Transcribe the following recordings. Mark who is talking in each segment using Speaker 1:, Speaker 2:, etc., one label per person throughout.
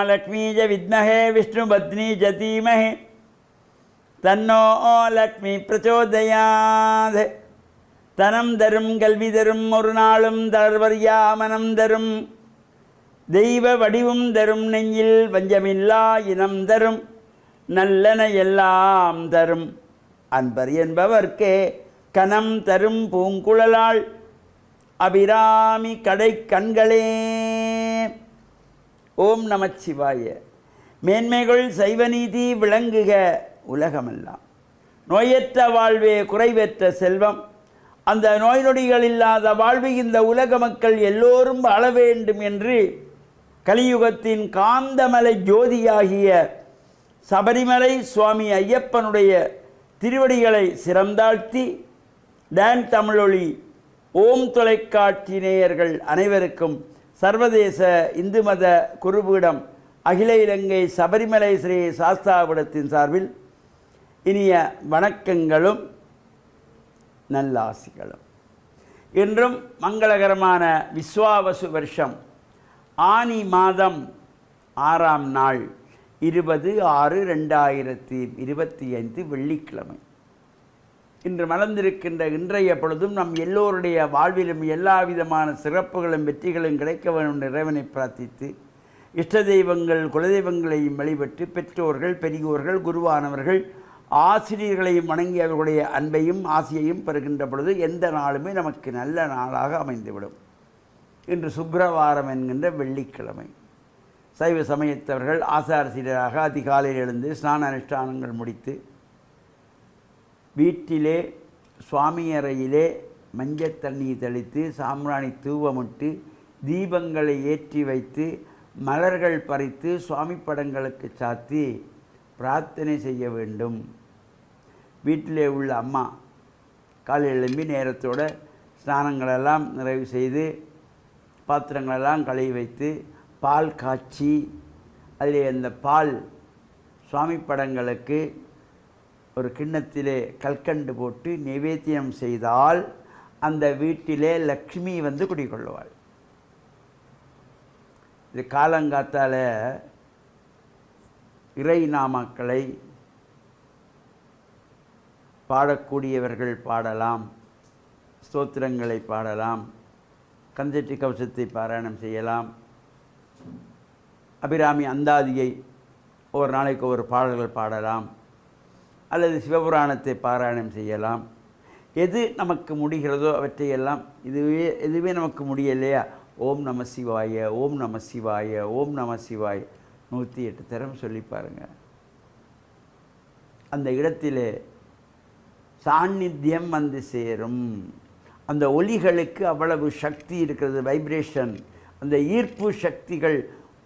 Speaker 1: महालक्ष्मी च विद्महे विष्णुपत्नी च धीमहि तन्नो लक्ष्मी प्रचोदयात् தனம் தரும் கல்வி தரும் ஒரு நாளும் தளர்வறியா மனம் தரும் தெய்வ வடிவும் தரும் நெஞ்சில் வஞ்சமில்லா இனம் தரும் நல்லன எல்லாம் தரும் அன்பர் என்பவர்க்கே கனம் தரும் பூங்குழலாள் அபிராமி கடை கண்களே. ஓம் நமச்சிவாய. மேன்மைகள் சைவநீதி விளங்குக உலகமெல்லாம். நோயற்ற வாழ்வே குறைவற்ற செல்வம். அந்த நோய் நொடிகள் இல்லாத வாழ்வு இந்த உலக மக்கள் எல்லோரும் வாழ வேண்டும் என்று கலியுகத்தின் காந்தமலை ஜோதியாகிய சபரிமலை சுவாமி ஐயப்பனுடைய திருவடிகளை சிரம்தாழ்த்தி டான் தமிழொலி ஓம் தொலைக்காட்சி நேயர்கள் அனைவருக்கும் சர்வதேச இந்து மத குருபீடம் அகில இலங்கை சபரிமலை ஸ்ரீ சாஸ்தாபீடத்தின் சார்பில் இனிய வணக்கங்களும் நல்லாசிகளும். இன்றும் மங்களகரமான விஸ்வாவசு வருஷம் ஆனி மாதம் 6ஆம் நாள் 20/6/2025 வெள்ளிக்கிழமை. இன்று மலர்ந்திருக்கின்ற இன்றைய பொழுதும் நம் எல்லோருடைய வாழ்விலும் எல்லா விதமான சிறப்புகளும் வெற்றிகளும் கிடைக்க வேண்டும் இறைவனை பிரார்த்தித்து இஷ்ட தெய்வங்கள் குலதெய்வங்களையும் வழிபட்டு பெற்றோர்கள் பெரியோர்கள் குருவானவர்கள் ஆசிரியர்களையும் வணங்கி அவர்களுடைய அன்பையும் ஆசையையும் பெறுகின்ற பொழுது எந்த நாளுமே நமக்கு நல்ல நாளாக அமைந்துவிடும். இன்று சுக்கிரவாரம் என்கின்ற வெள்ளிக்கிழமை. சைவ சமயத்தவர்கள் ஆசாரசீரராக அதிகாலையில் எழுந்து ஸ்நான அனுஷ்டானங்கள் முடித்து வீட்டிலே சுவாமி அறையிலே மஞ்சள் தண்ணீர் தெளித்து சாம்பிராணி தூவமிட்டு தீபங்களை ஏற்றி வைத்து மலர்கள் பறித்து சுவாமி படங்களுக்கு சாத்தி பிரார்த்தனை செய்ய வேண்டும். வீட்டிலே உள்ள அம்மா காலையில் எழும்பி நேரத்தோடு ஸ்நானங்களெல்லாம் நிறைவு செய்து பாத்திரங்களெல்லாம் கழுவி வைத்து பால் காய்ச்சி அதிலே அந்த பால் சுவாமி படங்களுக்கு ஒரு கிண்ணத்திலே கல்கண்டு போட்டு நைவேத்தியம் செய்தால் அந்த வீட்டிலே லக்ஷ்மி வந்து குடிக்கொள்வாள். இது காலங்காத்தால் இறை நாமக்களை பாடக்கூடியவர்கள் பாடலாம், ஸ்தோத்திரங்களை பாடலாம், கந்தட்டி கவசத்தை பாராயணம் செய்யலாம், அபிராமி அந்தாதியை ஒரு நாளைக்கு ஒரு பாடல்கள் பாடலாம், அல்லது சிவபுராணத்தை பாராயணம் செய்யலாம். எது நமக்கு முடிகிறதோ அவற்றையெல்லாம் எதுவே நமக்கு முடியலையா ஓம் நம சிவாய ஓம் நம சிவாய ஓம் நம சிவாய 108 தரம் சொல்லி பாருங்கள். அந்த இடத்திலே சாநித்தியம் வந்து சேரும். அந்த ஒலிகளுக்கு அவ்வளவு சக்தி இருக்கிறது, வைப்ரேஷன். அந்த ஈர்ப்பு சக்திகள்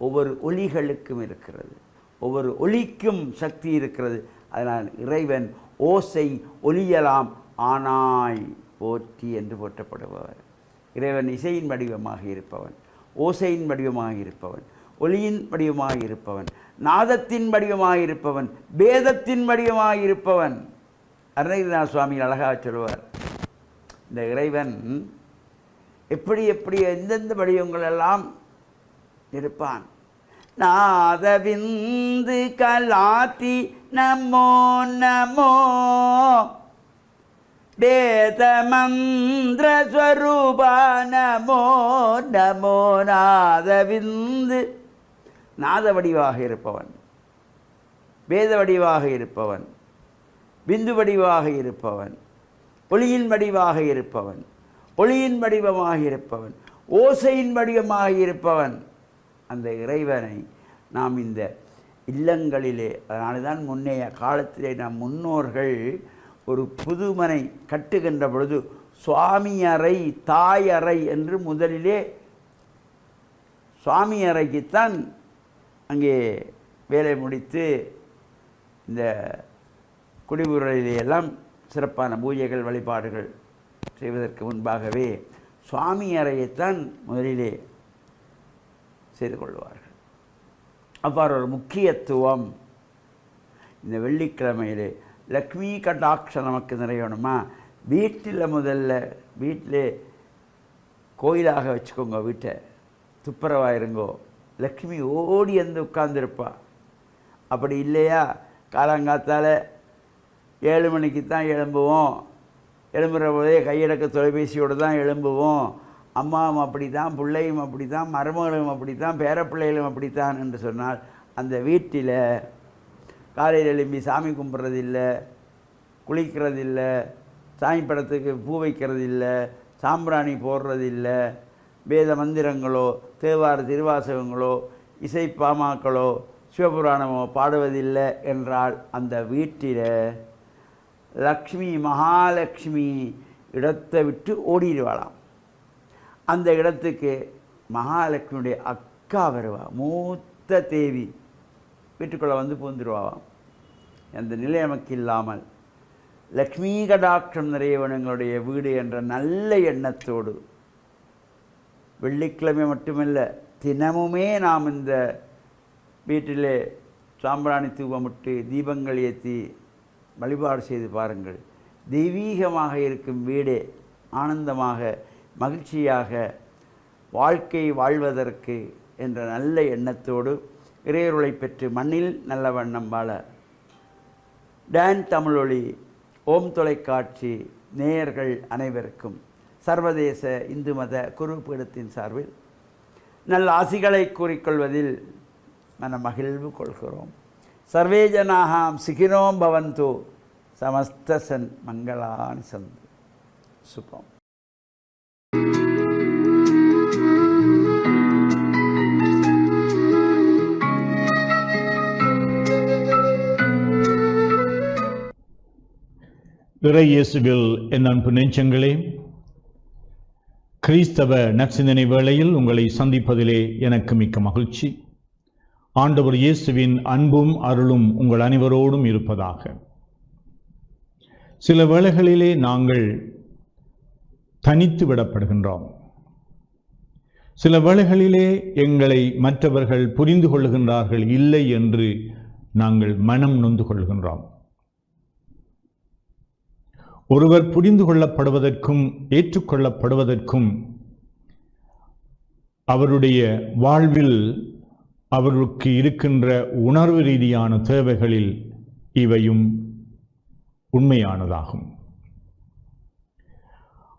Speaker 1: ஒவ்வொரு ஒலிகளுக்கும் இருக்கிறது, ஒவ்வொரு ஒலிக்கும் சக்தி இருக்கிறது. அதனால் இறைவன் ஓசை ஒலியலாம் ஆனாய் போற்றி என்று போற்றப்படுபவர். இறைவன் இசையின் வடிவமாக இருப்பவன், ஓசையின் வடிவமாக இருப்பவன், ஒளியின் வடிவமாக இருப்பவன், நாதத்தின் வடிவமாக இருப்பவன், வேதத்தின் வடிவமாக இருப்பவன். அருணகிரிநாத சுவாமி அழகாக சொல்வார், இந்த இறைவன் எப்படி எப்படி எந்தெந்த வடிவங்களெல்லாம் இருப்பான். நாதவிந்து கலாத்தி நமோ நமோ வேத மந்திர ஸ்வரூபா நமோ நமோ. நாதவிந்து நாத வடிவாக இருப்பவன், வேத வடிவாக இருப்பவன், பிந்து வடிவாக இருப்பவன், ஒளியின் வடிவாக இருப்பவன், ஒளியின் வடிவமாக இருப்பவன், ஓசையின் வடிவமாக இருப்பவன். அந்த இறைவனை நாம் இந்த இல்லங்களிலே, அதனால தான் முன்னைய காலத்திலே நம் முன்னோர்கள் ஒரு புதுமனை கட்டுகின்ற பொழுது சுவாமி அறை தாய் அறை என்று முதலிலே சுவாமி அறைக்குத்தான் அங்கே வேலை முடித்து இந்த குடிபுறலிலேயெல்லாம் சிறப்பான பூஜைகள் வழிபாடுகள் செய்வதற்கு முன்பாகவே சுவாமி அறையைத்தான் முதலிலே செய்து கொள்வார்கள். அவ்வாறு ஒரு முக்கியத்துவம் இந்த வெள்ளிக்கிழமையிலே. லக்ஷ்மி கடாட்சம் நமக்கு நிறையணுமா? வீட்டில் முதல்ல வீட்டிலே கோயிலாக வச்சுக்கோங்க, வீட்டை துப்புரவாக இருங்கோ, லக்ஷ்மி ஓடி வந்து உட்கார்ந்துருப்பா. அப்படி இல்லையா, காலங்காத்தால் 7 மணிக்கு தான் எழும்புவோம், எழும்புகிற போதே கையடக்க தொலைபேசியோடு தான் எழும்புவோம், அம்மாவும் அப்படி தான், பிள்ளையும் அப்படி தான், மருமகளும் அப்படி தான், பேரப்பிள்ளைகளும் அப்படித்தான் என்று சொன்னால் அந்த வீட்டில் காலையில் எழும்பி சாமி கும்பிட்றதில்லை, குளிக்கிறதில்லை, சாமி படத்துக்கு பூ வைக்கிறதில்லை, சாம்பிராணி போடுறதில்லை, வேத மந்திரங்களோ தேவார திருவாசகங்களோ இசை பாமாக்களோ சிவபுராணமோ பாடுவதில்லை என்றால் அந்த வீட்டில் லக்ஷ்மி மகாலட்சுமி இடத்தை விட்டு ஓடிடுவாளாம். அந்த இடத்துக்கு மகாலட்சுமியுடைய அக்கா வருவா, மூத்த தேவி வீட்டுக்குள்ளே வந்து பூந்துருவாம். அந்த நிலை நமக்கு இல்லாமல் லக்ஷ்மி கடாட்சம் நிறையவனங்களுடைய வீடு என்ற நல்ல எண்ணத்தோடு வெள்ளிக்கிழமை மட்டுமல்ல, தினமுமே நாம் இந்த வீட்டிலே சாம்பிராணி தூபமிட்டு தீபங்கள் ஏற்றி வழிபாடு செய்து பாருங்கள். தெய்வீகமாக இருக்கும் வீடே ஆனந்தமாக மகிழ்ச்சியாக வாழ்க்கை வாழ்வதற்கு என்ற நல்ல எண்ணத்தோடு இறையருளை பெற்று மண்ணில் நல்ல வண்ணம் வாழ டான் தமிழொலி ஓம் தொலைக்காட்சி நேயர்கள் அனைவருக்கும் சர்வதேச இந்து மத குருபீடத்தின் சார்பில் நல்ல ஆசிகளை கூறிக்கொள்வதில் மன மகிழ்வு கொள்கிறோம். சர்வே ஜனாஹாம் சுகினோம் பவந்து, சமஸ்த சன் மங்களானி சந்து. சுபம்.
Speaker 2: இறை இயேசுவில் என் அன்பு நெஞ்சங்களே, கிறிஸ்தவ நற்சிந்தனை வேளையில் உங்களை சந்திப்பதிலே எனக்கு மிக்க மகிழ்ச்சி. ஆண்டவர் இயேசுவின் அன்பும் அருளும் உங்கள் அனைவரோடும் இருப்பதாக. சில வேளைகளிலே நாங்கள் தனித்து விடப்படுகின்றோம். சில வேளைகளிலே எங்களை மற்றவர்கள் புரிந்து கொள்ளுகின்றார்கள் இல்லை என்று நாங்கள் மனம் நொந்து கொள்கின்றோம். ஒருவர் புரிந்து கொள்ளப்படுவதற்கும் ஏற்றுக்கொள்ளப்படுவதற்கும் அவருடைய வாழ்வில் அவருக்கு இருக்கின்ற உணர்வு ரீதியான தேவைகளில் இவையும் உண்மையானதாகும்.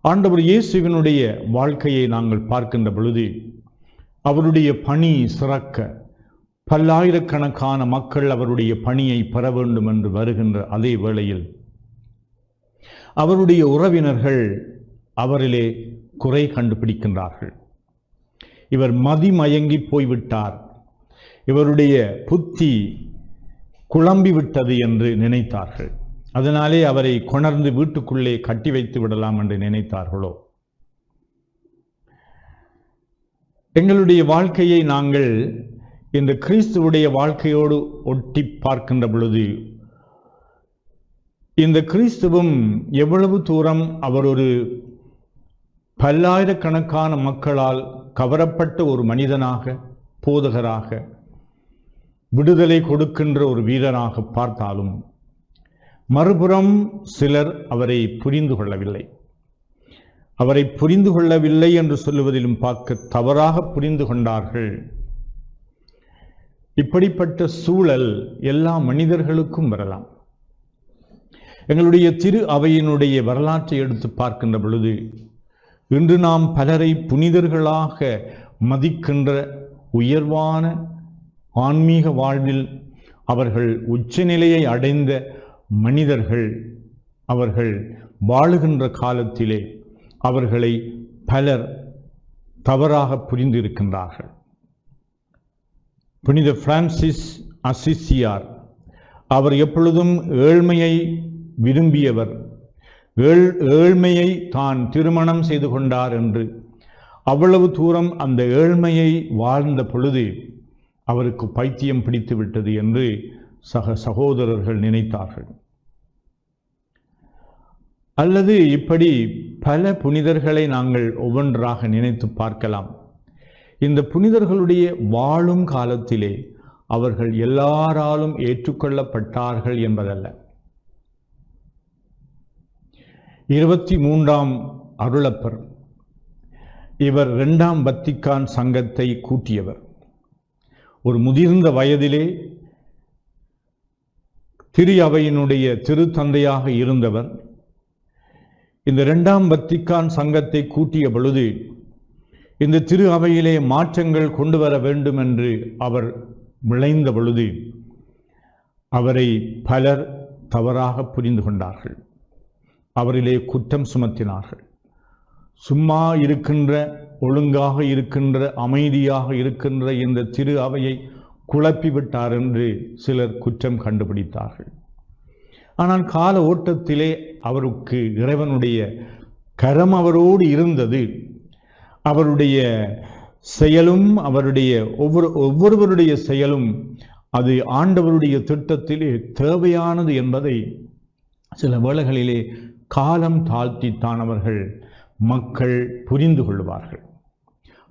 Speaker 2: ஆண்டவர் இயேசுவினுடைய வாழ்க்கையை நாங்கள் பார்க்கின்ற பொழுது அவருடைய பணி சிறக்க பல்லாயிரக்கணக்கான மக்கள் அவருடைய பணியை பெற வேண்டும் என்று வருகின்ற அதே வேளையில் அவருடைய உறவினர்கள் அவரிலே குறை கண்டுபிடிக்கின்றார்கள். இவர் மதிமயங்கி போய்விட்டார், இவருடைய புத்தி குழம்பிவிட்டது என்று நினைத்தார்கள். அதனாலே அவரை கொணர்ந்து வீட்டுக்குள்ளே கட்டி வைத்து விடலாம் என்று நினைத்தார்களோ? எங்களுடைய வாழ்க்கையை நாங்கள் இந்த கிறிஸ்துவுடைய வாழ்க்கையோடு ஒட்டி பார்க்கின்ற பொழுது இந்த கிறிஸ்துவும் எவ்வளவு தூரம் அவர் ஒரு பல்லாயிரக்கணக்கான மக்களால் கவரப்பட்ட ஒரு மனிதனாக, போதகராக, விடுதலை கொடுக்கின்ற ஒரு வீரராக பார்த்தாலும் மறுபுறம் சிலர் அவரை புரிந்து கொள்ளவில்லை. அவரை புரிந்து கொள்ளவில்லை என்று சொல்லுவதிலும் பார்க்க தவறாக புரிந்து கொண்டார்கள். இப்படிப்பட்ட சூழல் எல்லா மனிதர்களுக்கும் வரலாம். எங்களுடைய திரு அவையினுடைய வரலாற்றை எடுத்து பார்க்கின்ற பொழுது இன்று நாம் பலரை புனிதர்களாக மதிக்கின்ற உயர்வான ஆன்மீக வாழ்வில் அவர்கள் உச்சநிலையை அடைந்த மனிதர்கள் அவர்கள் வாழுகின்ற காலத்திலே அவர்களை பலர் தவறாக புரிந்திருக்கின்றார்கள். புனித பிரான்சிஸ் அசிசியார் அவர் எப்பொழுதும் ஏழ்மையை விரும்பியவர், ஏழ்மையை தான் திருமணம் செய்து கொண்டார் என்று அவ்வளவு தூரம் அந்த ஏழ்மையை வாழ்ந்த பொழுது அவருக்கு பைத்தியம் பிடித்து விட்டது என்று சகோதரர்கள் நினைத்தார்கள். அல்லது இப்படி பல புனிதர்களை நாங்கள் ஒவ்வொன்றாக நினைத்து பார்க்கலாம். இந்த புனிதர்களுடைய வாழும் காலத்திலே அவர்கள் எல்லாராலும் ஏற்றுக்கொள்ளப்பட்டார்கள் என்பதல்ல. 23ஆம் அருளப்பர் இவர் 2ஆம் வத்திக்கான் சங்கத்தை கூட்டியவர். ஒரு முதிர்ந்த வயதிலே திரு அவையினுடைய திருத்தந்தையாக இருந்தவர் இந்த 2ஆம் வத்திக்கான் சங்கத்தை கூட்டிய பொழுது இந்த திரு அவையிலே மாற்றங்கள் கொண்டு வர வேண்டும் என்று அவர் விளைந்த பொழுது அவரை பலர் தவறாக புரிந்து கொண்டார்கள். அவரிலே குற்றம் சுமத்தினார்கள். சும்மா இருக்கின்ற, ஒழுங்காக இருக்கின்ற, அமைதியாக இருக்கின்ற இந்த திரு அவையை குழப்பிவிட்டார் என்று சிலர் குற்றம் கண்டுபிடித்தார்கள். ஆனால் கால ஓட்டத்திலே அவருக்கு இறைவனுடைய கரம் அவரோடு இருந்தது. அவருடைய செயலும், அவருடைய ஒவ்வொருவருடைய செயலும் அது ஆண்டவருடைய திட்டத்திலே தேவையானது என்பதை சில வேளைகளிலே காலம் தாழ்த்தித்தான் அவர்கள் மக்கள் புரிந்து கொள்வார்கள்.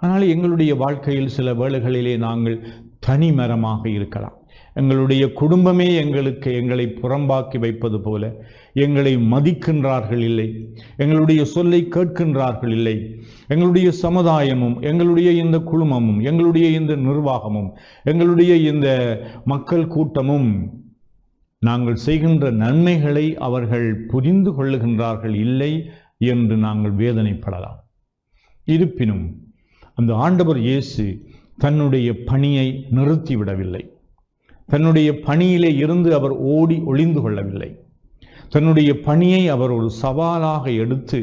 Speaker 2: ஆனால் எங்களுடைய வாழ்க்கையில் சில வேளைகளிலே நாங்கள் தனிமரமாக இருக்கலாம். எங்களுடைய குடும்பமே எங்களை புறம்பாக்கி வைப்பது போல எங்களை மதிக்கின்றார்கள் இல்லை, எங்களுடைய சொல்லை கேட்கின்றார்கள் இல்லை. எங்களுடைய சமுதாயமும், எங்களுடைய இந்த குழுமமும், எங்களுடைய இந்த நிர்வாகமும், எங்களுடைய இந்த மக்கள் கூட்டமும் நாங்கள் செய்கின்ற நன்மைகளை அவர்கள் புரிந்து கொள்ளுகின்றார்கள் இல்லை என்று நாங்கள் வேதனைப்படலாம். இருப்பினும் அந்த ஆண்டவர் இயேசு தன்னுடைய பணியை நிறுத்திவிடவில்லை. தன்னுடைய பணியிலே இருந்து அவர் ஓடி ஒளிந்து கொள்ளவில்லை. தன்னுடைய பணியை அவர் ஒரு சவாலாக எடுத்து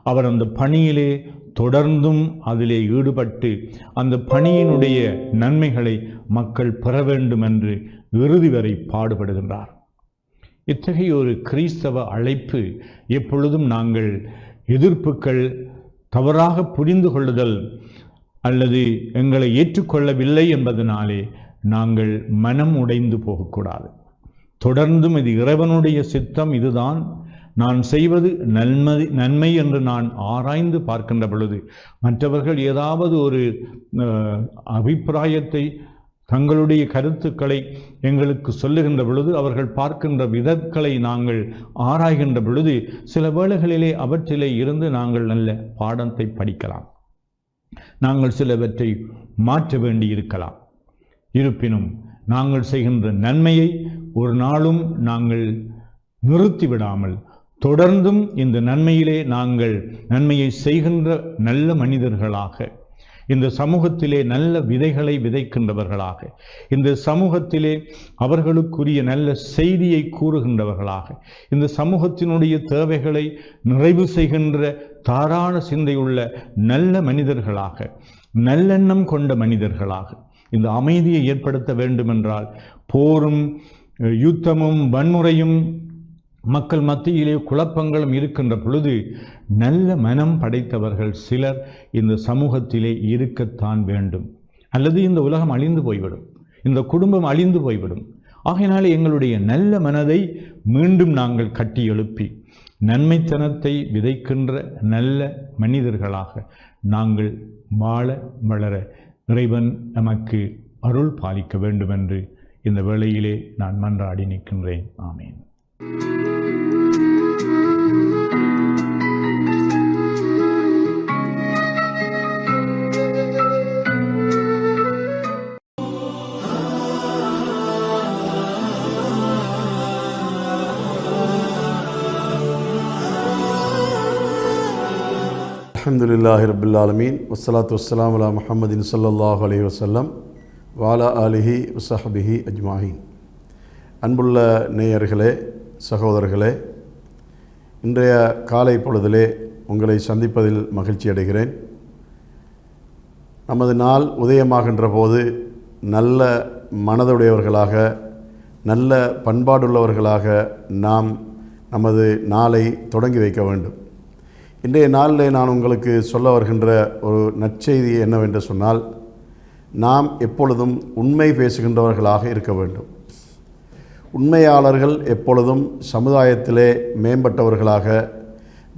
Speaker 2: அவர் அந்த பணியிலே தொடர்ந்தும் அதிலே ஈடுபட்டு அந்த பணியினுடைய நன்மைகளை மக்கள் பெற வேண்டும் என்று இறுதி வரை பாடுபடுகின்றார். இத்தகைய ஒரு கிறிஸ்தவ அழைப்பு எப்பொழுதும் நாங்கள் எதிர்ப்புகள், தவறாக புரிந்து கொள்ளுதல் அல்லது எங்களை ஏற்றுக்கொள்ளவில்லை என்பதனாலே நாங்கள் மனம் உடைந்து போகக்கூடாது. தொடர்ந்தும் இது இறைவனுடைய சித்தம், இதுதான் நான் செய்வது நன்மை என்று நான் ஆராய்ந்து பார்க்கின்ற பொழுது மற்றவர்கள் ஏதாவது ஒரு அபிப்பிராயத்தை, தங்களுடைய கருத்துக்களை எங்களுக்கு சொல்லுகின்ற பொழுது, அவர்கள் பார்க்கின்ற விதங்களை நாங்கள் ஆராய்கின்ற பொழுது சில வேளைகளிலே அவற்றிலே இருந்து நாங்கள் நல்ல பாடத்தை படிக்கலாம். நாங்கள் சிலவற்றை மாற்ற வேண்டி இருக்கலாம். இருப்பினும் நாங்கள் செய்கின்ற நன்மையை ஒரு நாளும் நாங்கள் நிறுத்திவிடாமல் தொடர்ந்தும் இந்த நன்மையிலே நாங்கள் நன்மையை செய்கின்ற நல்ல மனிதர்களாக, இந்த சமூகத்திலே நல்ல விதைகளை விதைக்கின்றவர்களாக, இந்த சமூகத்திலே அவர்களுக்குரிய நல்ல செய்தியை கூறுகின்றவர்களாக, இந்த சமூகத்தினுடைய தேவைகளை நிறைவு செய்கின்ற தாராள சிந்தையுள்ள நல்ல மனிதர்களாக, நல்லெண்ணம் கொண்ட மனிதர்களாக, இந்த அமைதியை ஏற்படுத்த வேண்டுமென்றால் போரும் யுத்தமும் வன்முறையும் மக்கள் மத்தியிலே குழப்பங்களும் இருக்கின்ற பொழுது நல்ல மனம் படைத்தவர்கள் சிலர் இந்த சமூகத்திலே இருக்கத்தான் வேண்டும். அல்லது இந்த உலகம் அழிந்து போய்விடும், இந்த குடும்பம் அழிந்து போய்விடும். ஆகையினாலே எங்களுடைய நல்ல மனதை மீண்டும் நாங்கள் கட்டி எழுப்பி நன்மைத்தனத்தை விதைக்கின்ற நல்ல மனிதர்களாக நாங்கள் வாழ வளர இறைவன் நமக்கு அருள் பாலிக்க வேண்டும் என்று இந்த வேளையிலே நான் மன்றாடி நிற்கின்றேன். ஆமேன்.
Speaker 3: அல்ஹம்துலில்லாஹி ரப்பில் ஆலமீன் வஸ்ஸலாத்து வஸ்ஸலாமு அலா முஹம்மதின் ஸல்லல்லாஹு அலைஹி வஸல்லம் வஅலா ஆலிஹி வஸஹ்பிஹி அஜ்மாஹீன். அன்புள்ள நேயர்களே, சகோதரர்களே, இன்றைய காலை பொழுதிலே உங்களை சந்திப்பதில் மகிழ்ச்சி அடைகிறேன். நமது நாள் உதயமாகின்ற போது நல்ல மனதுடையவர்களாக, நல்ல பண்பாடுள்ளவர்களாக நாம் நமது நாளை தொடங்கி வைக்க வேண்டும். இன்றைய நாளில் நான் உங்களுக்கு சொல்ல வருகின்ற ஒரு நற்செய்தி என்னவென்று சொன்னால், நாம் எப்பொழுதும் உண்மை பேசுகின்றவர்களாக இருக்க வேண்டும். உண்மையாளர்கள் எப்பொழுதும் சமுதாயத்திலே மேம்பட்டவர்களாக,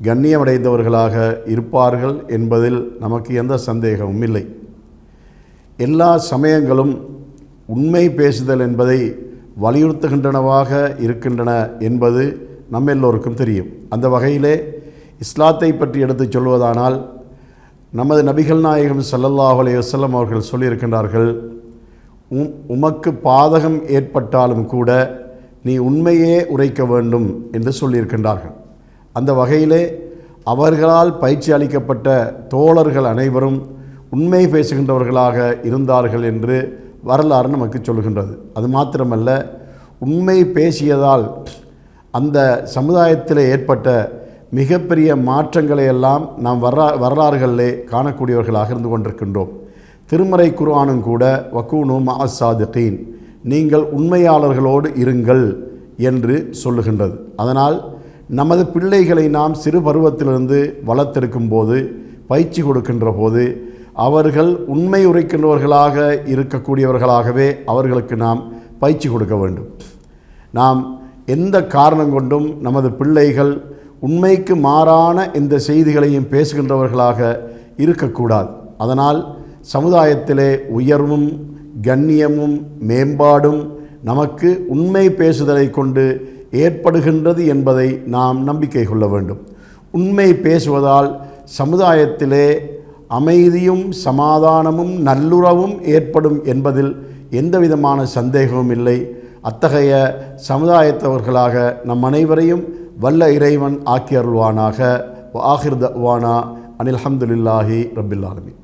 Speaker 3: கண்ணியமடைந்தவர்களாக இருப்பார்கள் என்பதில் நமக்கு எந்த சந்தேகமும் இல்லை. எல்லா சமயங்களும் உண்மை பேசுதல் என்பதை வலியுறுத்துகின்றனவாக இருக்கின்றன என்பது நம்மெல்லோருக்கும் தெரியும். அந்த வகையிலே இஸ்லாத்தை பற்றி எடுத்துச் சொல்வதானால், நமது நபிகள் நாயகம் ஸல்லல்லாஹு அலைஹி வஸல்லம் அவர்கள் சொல்லியிருக்கின்றார்கள், உமக்கு பாதகம் ஏற்பட்டாலும் கூட நீ உண்மையே உரைக்க வேண்டும் என்று சொல்லியிருக்கின்றார்கள். அந்த வகையிலே அவர்களால் பயிற்சி அளிக்கப்பட்ட தோழர்கள் அனைவரும் உண்மை பேசுகின்றவர்களாக இருந்தார்கள் என்று வரலாறு நமக்கு சொல்கின்றது. அது மாத்திரமல்ல, உண்மை பேசியதால் அந்த சமுதாயத்தில் ஏற்பட்ட மிகப்பெரிய மாற்றங்களை எல்லாம் நாம் வரலாறுகளிலே காணக்கூடியவர்களாக இருந்து கொண்டிருக்கின்றோம். திருமறை குர்ஆனும் கூட வக்கூனு மஅஸ்ஸாதிகீன், நீங்கள் உண்மையாளர்களோடு இருங்கள் என்று சொல்லுகின்றது. அதனால் நமது பிள்ளைகளை நாம் சிறு பருவத்திலிருந்து வளர்த்தெடுக்கும் போது, பயிற்சி கொடுக்கின்ற போது அவர்கள் உண்மை உரைக்கின்றவர்களாக இருக்கக்கூடியவர்களாகவே அவர்களுக்கு நாம் பயிற்சி கொடுக்க வேண்டும். நாம் எந்த காரணம் கொண்டும் நமது பிள்ளைகள் உண்மைக்கு மாறான இந்த செய்திகளையும் பேசுகின்றவர்களாக இருக்கக்கூடாது. அதனால் சமுதாயத்திலே உயர்வும் கண்ணியமும் மேம்பாடும் நமக்கு உண்மை பேசுதலை கொண்டு ஏற்படுகின்றது என்பதை நாம் நம்பிக்கை கொள்ள வேண்டும். உண்மை பேசுவதால் சமுதாயத்திலே அமைதியும் சமாதானமும் நல்லுறவும் ஏற்படும் என்பதில் எந்தவிதமான சந்தேகமும் இல்லை. அத்தகைய சமுதாயத்தவர்களாக நம் அனைவரையும் வல்ல இறைவன் ஆக்கி அருள்வானாக. ஆகிர் தஅவானா அனில் ஹம்துலில்லாஹி ரப்பில் ஆலமீன்.